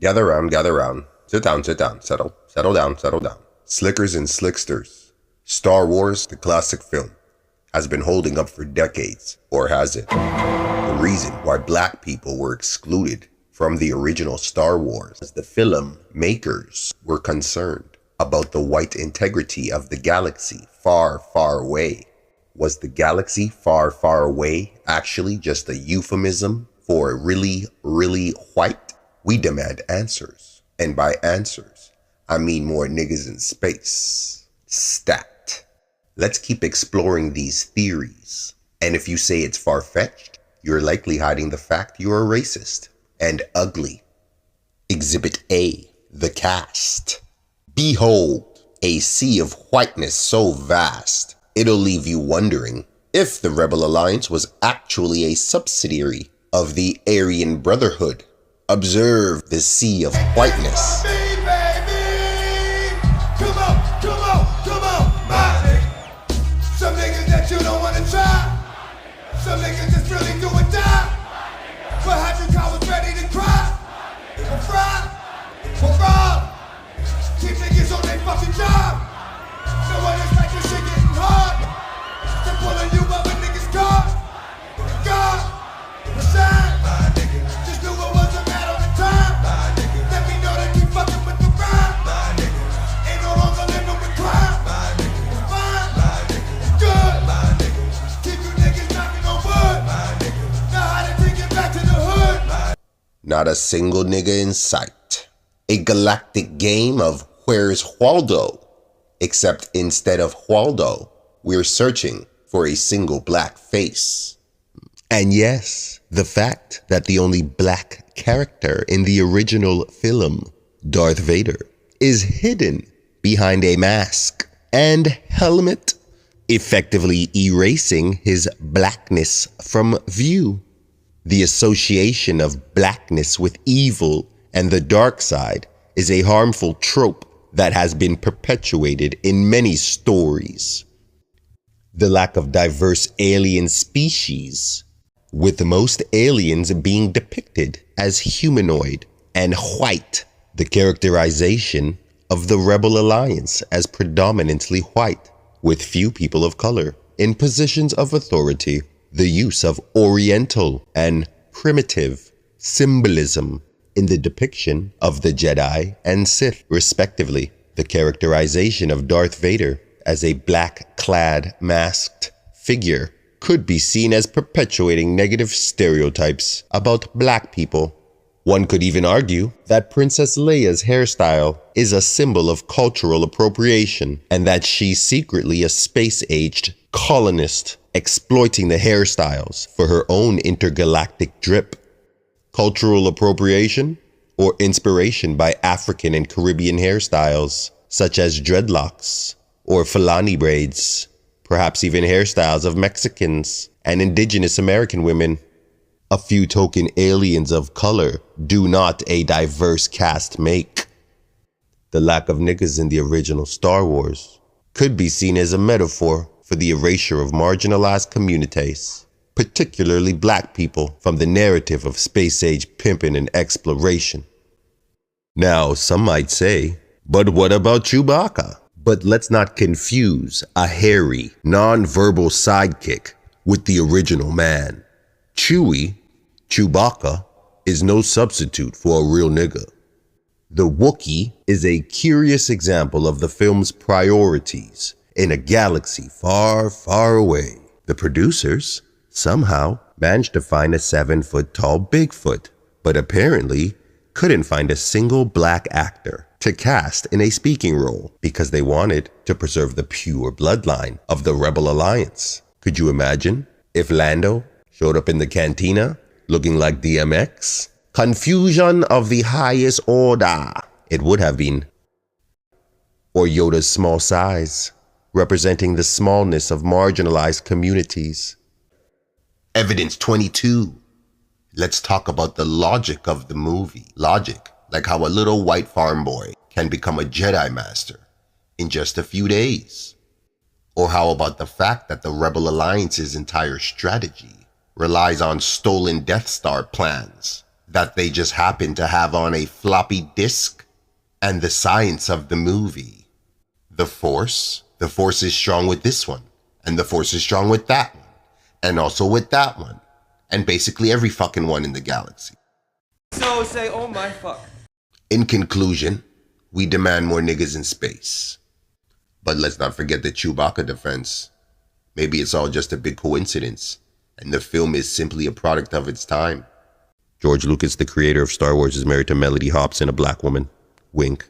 Gather round. Sit down, settle down. Slickers and slicksters. Star Wars, the classic film, has been holding up for decades, or has it? The reason why black people were excluded from the original Star Wars is the film makers were concerned about the white integrity of the galaxy far, far away. Was the galaxy far, far away actually just a euphemism for really, really white? We demand answers. And by answers, I mean more niggas in space. Stat. Let's keep exploring these theories. And if you say it's far-fetched, you're likely hiding the fact you're a racist and ugly. Exhibit A, the cast. Behold, a sea of whiteness so vast, it'll leave you wondering if the Rebel Alliance was actually a subsidiary of the Aryan Brotherhood. Observe the sea of whiteness. Some niggas that you don't wanna try. Some niggas just really do or die. For 100 cowards ready to cry. For fry, for rob. Keep niggas on their fucking job. No one is like this shit getting hard. They're pulling you up a nigga's car. God, the sign. Just knew it wasn't matter of time. Let me know that you fucking with the rhyme. Ain't no longer living with crime. It's fine, it's good. Keep you niggas knocking on wood. Know how to take it back to the hood. Not a single nigga in sight. A galactic game of Where's Waldo? Except instead of Waldo, we're searching for a single black face. And yes, the fact that the only black character in the original film, Darth Vader, is hidden behind a mask and helmet, effectively erasing his blackness from view. The association of blackness with evil and the dark side is a harmful trope that has been perpetuated in many stories. The lack of diverse alien species, with most aliens being depicted as humanoid and white. The characterization of the Rebel Alliance as predominantly white, with few people of color in positions of authority. The use of Oriental and primitive symbolism in the depiction of the Jedi and Sith, respectively. The characterization of Darth Vader as a black-clad, masked figure could be seen as perpetuating negative stereotypes about black people. One could even argue that Princess Leia's hairstyle is a symbol of cultural appropriation and that she's secretly a space-aged colonist exploiting the hairstyles for her own intergalactic drip. Cultural appropriation or inspiration by African and Caribbean hairstyles such as dreadlocks or Fulani braids, perhaps even hairstyles of Mexicans and indigenous American women. A few token aliens of color do not a diverse cast make. The lack of niggas in the original Star Wars could be seen as a metaphor for the erasure of marginalized communities, particularly black people, from the narrative of space-age pimping and exploration. Now, some might say, but what about Chewbacca? But let's not confuse a hairy, non-verbal sidekick with the original man. Chewbacca, is no substitute for a real nigga. The Wookiee is a curious example of the film's priorities in a galaxy far, far away. The producers somehow managed to find a 7-foot-tall Bigfoot, but apparently couldn't find a single black actor to cast in a speaking role because they wanted to preserve the pure bloodline of the Rebel Alliance. Could you imagine if Lando showed up in the cantina looking like DMX? Confusion of the highest order, it would have been. Or Yoda's small size, representing the smallness of marginalized communities. Evidence 22. Let's talk about the logic of the movie. Logic, like how a little white farm boy can become a Jedi Master in just a few days. Or how about the fact that the Rebel Alliance's entire strategy relies on stolen Death Star plans that they just happen to have on a floppy disk, and the science of the movie. The Force is strong with this one, and the Force is strong with that one, and also with that one, and basically every fucking one in the galaxy. So say, oh my fuck. In conclusion, we demand more niggas in space. But let's not forget the Chewbacca defense. Maybe it's all just a big coincidence, and the film is simply a product of its time. George Lucas, the creator of Star Wars, is married to Melody Hobson, a black woman. Wink.